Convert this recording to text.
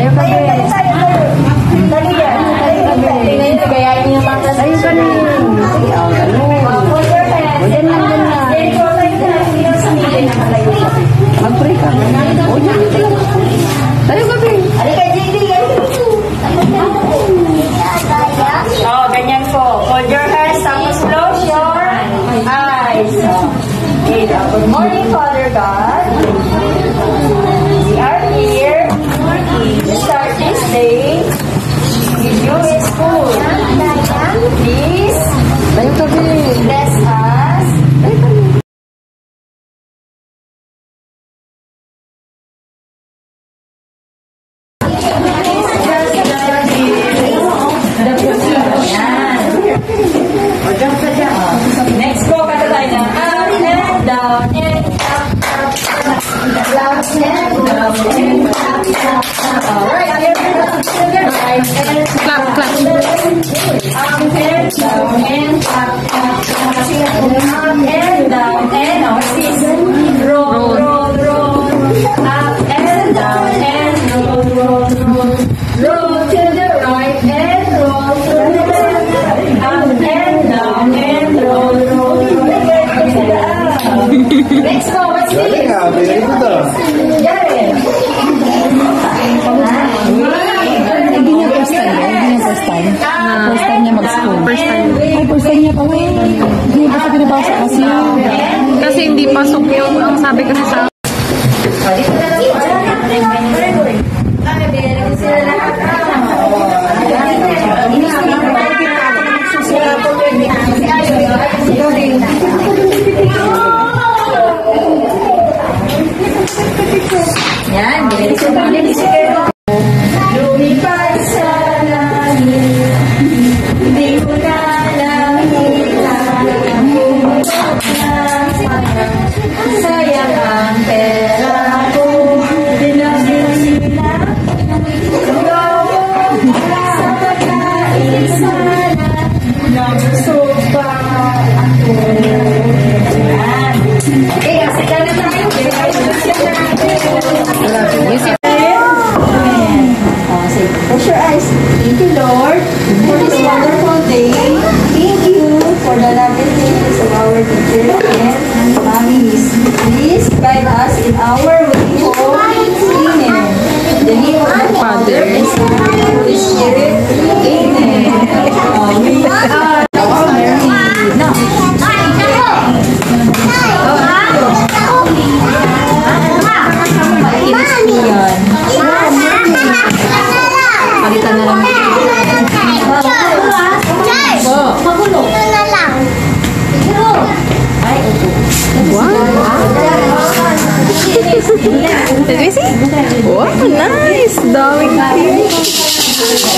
Tayo kami. Tayo yan. Gayahin niyo mga tayo kami. Diyan lang din na. Mag-pray ka. O, dyan dito lang. Tayo kami. Halika, JD. Oh, ganyan po. Hold your hands. Tapos close your eyes. Okay, good morning, Father God. We are here to start this day with you in school. Please, bless us. Next po, kata tayo na up and down and up, up, up, and down and up, up, up. Alright, here we go. Right and clap, clap. Up and down and up, up, up, up and down and now it's roll, roll, roll. Up and down and roll, roll, roll. Roll to the right and roll to the left. Up and down and roll, roll, roll. Next go, what's this? Jaren. Hindi niya first time niya mag-school. First time niya pa. Hindi pa pinabasa kasi. Kasi hindi pasok yung ang sabi kasi sa yan, lumipad sa langit, hindi ko na nakita sayang ang pera ko, dinasila sa pagkain sana na gusto pa ako. Eh, kasi ka na tayo. Close your eyes. Thank you, Lord, for this wonderful day. Thank you for the loving things of our teachers and mommies. Please guide us in our way home. Amen. In the name of the Father, and Son, and Holy Spirit. Amen. We are married. No. Palitan na lang. Magulo. Ito na lang. Ay, ito. Wow! Wow, nice! Daming fish!